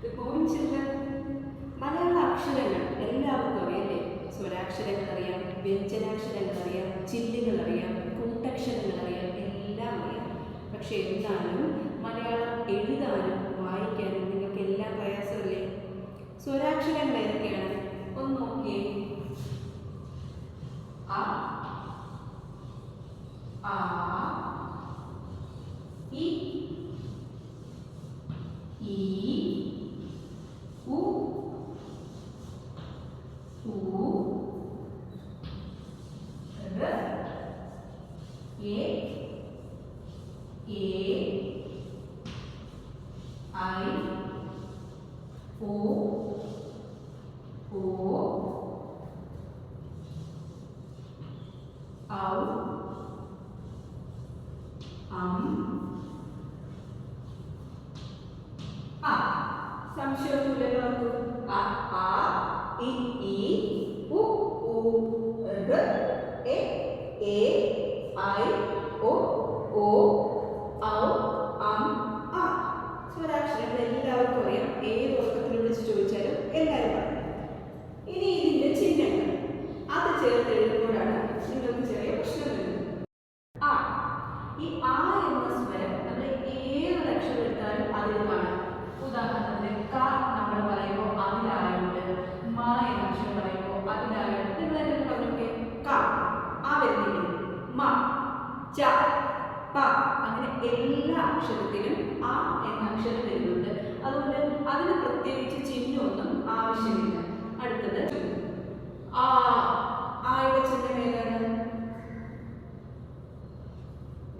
Good morning, children. മലയാള അക്ഷരങ്ങൾ എല്ലാവർക്കും അറിയാം. സ്വരാക്ഷരങ്ങൾ അറിയാം, വ്യഞ്ജനാക്ഷരങ്ങൾ അറിയാം, ചിഹ്നങ്ങൾ അറിയാം, കൂട്ടക്ഷരങ്ങൾ അറിയാം, എല്ലാം അറിയാം. പക്ഷെ എന്നാലും മലയാളം എഴുതാനും വായിക്കാനും നിങ്ങൾക്ക് എല്ലാം പ്രയാസമല്ലേ? സ്വരാക്ഷരങ്ങൾ ഏതൊക്കെയാണ്? ഒന്ന് നോക്കിയേ. അ, ആ, ഇ, ഈ, ഉ, ഊ, ഋ, എ, ഐ, ഓ, ഔ, ആ. സംശയമൊന്നുമില്ലല്ലോ. അ, ആ, ഇ, ഉ, ഋ, എ, ഐ, ഓ, ഔ, ആ. സ്വരാക്ഷരങ്ങൾ എല്ലാവർക്കും അറിയാം. ഏത് ഉറക്കത്തിൽ വിളിച്ച് ചോദിച്ചാലും എല്ലാവരും പറയും. ഇനി ഇതിന്റെ ചിഹ്നങ്ങൾ അത് ചേർത്ത് എഴുതുമ്പോഴാണ് നിങ്ങൾക്ക് ചെറിയ പ്രശ്നം വരുന്നത്. ആ, ഈ ആ എന്ന സ്വരം നമ്മൾ ഏതൊരു അക്ഷരം എടുത്താലും അതിൽ കാണാം. ഉദാഹരണത്തിന് ക നമ്മൾ പറയുമ്പോൾ അതിലായുണ്ട്, മ എന്ന അക്ഷരം പറയുമ്പോൾ അതിലായുണ്ട്. നിങ്ങൾ എന്തെങ്കിലും പറഞ്ഞോക്കെ. ക ആ വരുന്നില്ല, മ, ച, പ, അങ്ങനെ എല്ലാ അക്ഷരത്തിലും ആ എന്ന അക്ഷരം വരുന്നുണ്ട്. അതുകൊണ്ട് അതിന് പ്രത്യേകിച്ച് ചിഹ്നമൊന്നും ആവശ്യമില്ല. അടുത്തത് ആ, ആയുടെ ചിഹ്നം ഏതാണ്?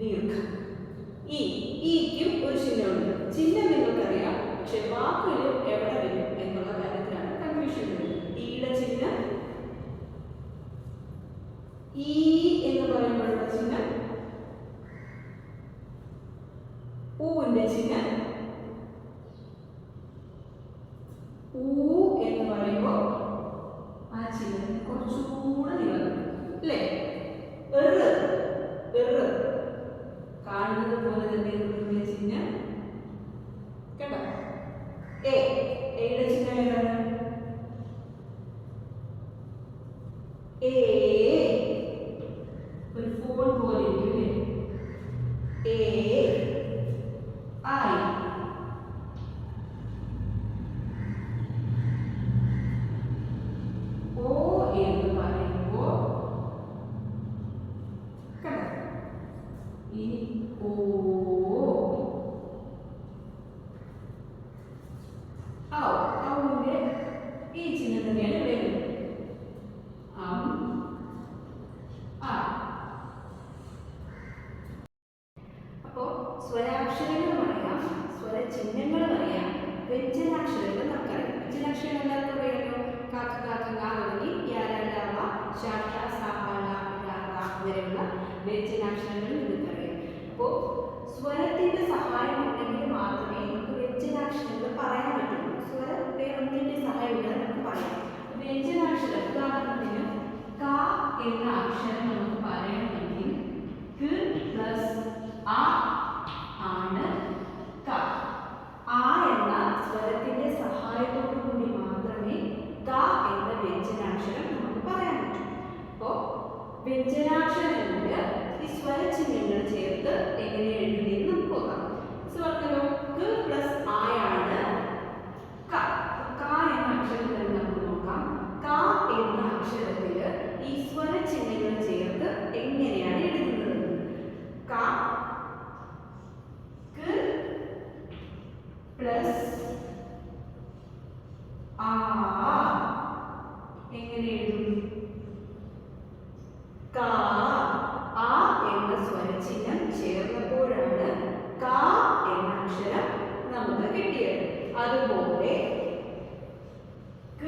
ദീർഘം. ഈക്കും ഒരു ചിഹ്നമുണ്ട്. ചിഹ്നം നിങ്ങൾക്കറിയാം, പക്ഷെ വാക്കിൽ എവിടെ വരും എന്നുള്ള കാര്യത്തിലാണ് കൺഫ്യൂഷൻ വരുന്നത്. ഈയുടെ ചിഹ്നം ഈ എന്ന് പറയുമ്പോഴുള്ള ചിഹ്നം, ഊവിന്റെ ചിഹ്നം ഊ എന്ന് പറയുമ്പോൾ ആ ചിഹ്നത്തിന് കുറച്ചുകൂടെ നീളം അല്ലേ? കാണുന്നത് പോലെ തന്നെ ചിഹ്നം കേട്ടോ. എയുടെ ചിഹ്നം ഏതാണ്? ഒരു ഫോൺ പോലെ ഇരിക്കും. ഐ, ഓ എന്ന് പറയുമ്പോ ഇനി ഓ, ഔവിന്റെ ഈ ചിഹ്നം തന്നെയാണ് വരുന്നത്. അപ്പോ സ്വരാക്ഷരങ്ങളും അറിയാം, സ്വരചിഹ്നങ്ങളും അറിയാം, വ്യഞ്ജനാക്ഷരങ്ങൾ നമുക്കറിയാം. വ്യഞ്ജനാക്ഷരങ്ങൾ എല്ലാവർക്കും അറിയാമല്ലോ. കാക്ക, കാക്ക, കാ തുടങ്ങി യാരാ, ശാഷ, സാഹാല, വരെയുള്ള വ്യഞ്ജനാക്ഷരങ്ങൾ നിങ്ങൾക്കറിയാം. അപ്പോൾ സ്വരത്തിന്റെ സഹായം ഉണ്ടെങ്കിൽ മാത്രമേ നമുക്ക് വ്യഞ്ജനാക്ഷരങ്ങൾ പറയാൻ പറ്റുള്ളൂ. സ്വരം വേറൊന്നിന്റെ സഹായം ഇല്ലാതെ നമുക്ക് പറയാം. വ്യഞ്ജനാക്ഷരം ഉദാഹരണത്തിന് ക എന്ന അക്ഷരം നമുക്ക് പറയണമെങ്കിൽ ക പ്ലസ് ആ ആണ് ക. ആ എന്ന സ്വരത്തിന്റെ സഹായത്തോടു കൂടി മാത്രമേ ക എന്ന വ്യഞ്ജനാക്ഷരം നമുക്ക് പറയാൻ പറ്റൂ. അപ്പോ വ്യഞ്ജനാക്ഷരങ്ങളിൽ ഈ സ്വരചിഹ്നങ്ങൾ ചേർത്ത് എങ്ങനെ എഴുതുന്നതെന്ന് നമുക്ക് നോക്കാം. പറഞ്ഞല്ലോ ക പ്ലസ് ആയാണ് ക. എന്ന അക്ഷരം തന്നെ നമുക്ക് നോക്കാം. ക എന്ന അക്ഷരത്തിൽ ഈ സ്വരചിഹ്നങ്ങൾ ചേർത്ത് എങ്ങനെയാണ് എഴുതുന്നത്? ക പ്ലസ് ആ എങ്ങനെ എഴുതും? ക, ആ എന്ന സ്വരചിഹ്നം ചേർന്നപ്പോഴാണ് ക എന്ന അക്ഷരം നമുക്ക് കിട്ടിയത്. അതുപോലെ ക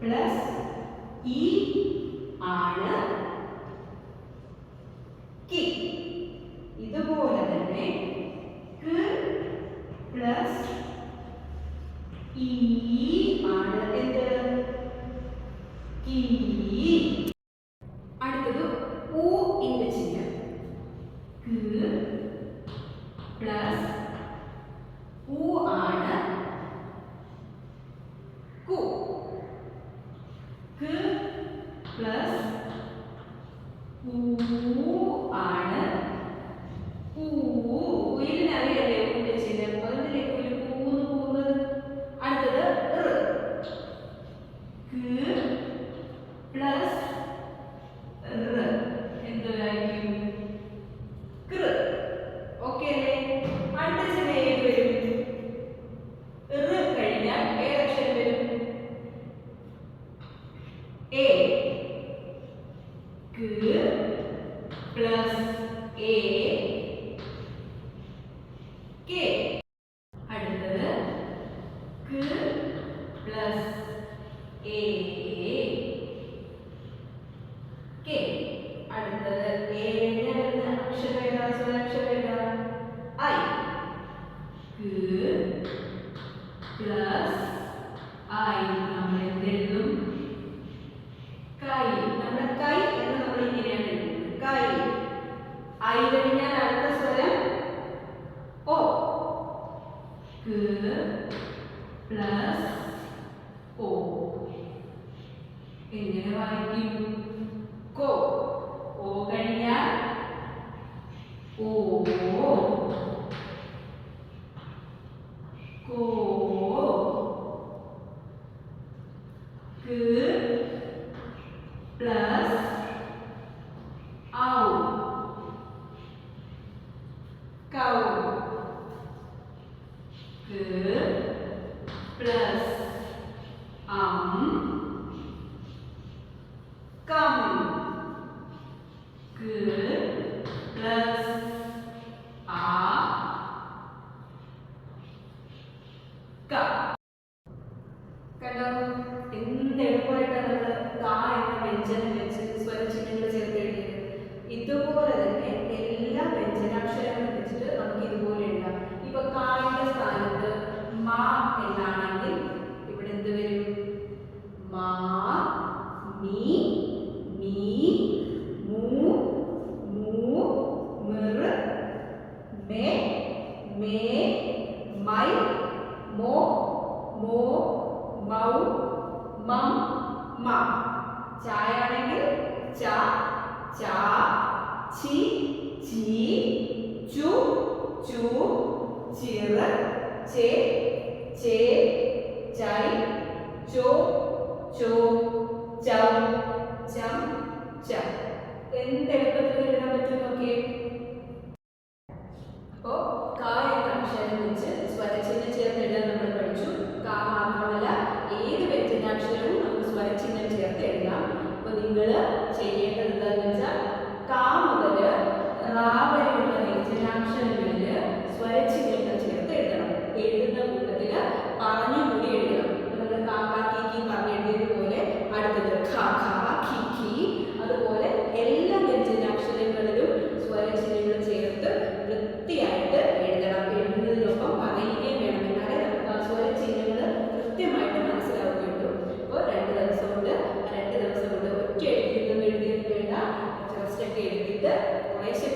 പ്ലസ് ഇ ആണ് കി. ഇതുപോലെ തന്നെ ക പ്ലസ് ഇ ആണ് എന്ത്? കീ. അടുത്തത് ഊ ഇന്റെ ചിഹ്നം. ക പ്ലസ് ഊ ആണ് പ്ലസ് എ കെ. അടുത്തത് എ കഴിഞ്ഞാൽ വരുന്ന അക്ഷരം ഏതാ? സ്വരാക്ഷരം ഏതാ? ഐ. Plus I. നമ്മൾ എന്തെഴുതും? കൈ. നമ്മുടെ കൈ എന്ന് നമ്മൾ ഇങ്ങനെയാണ് എഴുതുന്നത്. കൈ. ഐ കഴിഞ്ഞാൽ അടുത്ത സ്വരം ഓ. പ്ലസ് ഓ. എങ്ങനെ വായിക്കും? കോ. ഓ കഴിഞ്ഞാൽ ഓ. കോ. പ്ലസ് ഔ. കൗ. Plus come. പ്ലസ് ക. കണ്ടോ? എന്ത് എളുപ്പമായിട്ടാണ് നമ്മൾ കാ എന്ന വ്യഞ്ജനം വെച്ച് സ്വരചിഹ്നങ്ങൾ ചേർത്ത് എഴുതിയത്. ഇതുപോലെ തന്നെ എല്ലാ വ്യഞ്ജനാക്ഷരങ്ങളും വെച്ചിട്ട് നമുക്ക് ഇതുപോലെ എഴുതാം. ഇപ്പൊ കായുടെ സ്ഥാനത്ത് മാ എന്നാണെങ്കിൽ ഇവിടെ എന്ത് വരും? മാ, മീ, മീ, മൂ, മൂ, മിർ, മേ, മേ, മൈ, മോ, മോ, മൗ, മം, മ. ചായാണെങ്കിൽ ച, ചാ, ചി, ചീ, ചു, ചൂ, ചിറ, ചേ, ചേ, ചൈ, ചോ, ചോ, ചൗ, ചം, ച. എന്ത് എളുപ്പത്തിൽ എഴുതാൻ പറ്റും നോക്കിയേ. അപ്പോ ക എന്ന അക്ഷരം വെച്ച് സ്വരചിഹ്നം ചേർത്ത് എഴുതാൻ നമ്മൾ പഠിച്ചു. ക മാത്രമല്ല ഏത് വ്യഞ്ജനാക്ഷരവും നമുക്ക് സ്വരചിഹ്നം ചേർത്ത് എഴുതാം. അപ്പൊ നിങ്ങൾ ചെയ്യേണ്ടത് എന്താണെന്ന് വെച്ചാൽ ക മുതൽ റാ വരെയുള്ള വ്യഞ്ജനാക്ഷരങ്ങളിൽ സ്വരചിഹ്നങ്ങൾ ചേർത്ത് എഴുതണം. എഴുതുന്ന കൂട്ടത്തിൽ പറഞ്ഞുകൂടി എഴുതണം. നമ്മൾ കാക്ക കീ പറഞ്ഞെഴുതിയതുപോലെ അടുത്തത് ഖ ഖ ഖി ഖി. അതുപോലെ എല്ലാ വ്യഞ്ജനാക്ഷരങ്ങളിലും സ്വരചിഹ്നങ്ങൾ ചേർത്ത് വൃത്തിയായിട്ട് എഴുതണം. എഴുതുന്നതിനൊപ്പം പറയുകയും വേണം. എന്നാലേ നമുക്ക് ആ സ്വരചിഹ്നങ്ങൾ കൃത്യമായിട്ട് മനസ്സിലാവുകയുള്ളൂ. അപ്പോൾ 2 ദിവസം കൊണ്ട് 2 ദിവസം കൊണ്ട് ഒറ്റ എഴുതിയൊന്നും എഴുതിയത് വേണ്ട. ജസ്റ്റ് ഒക്കെ എഴുതിയിട്ട് കുറേശ്ശെ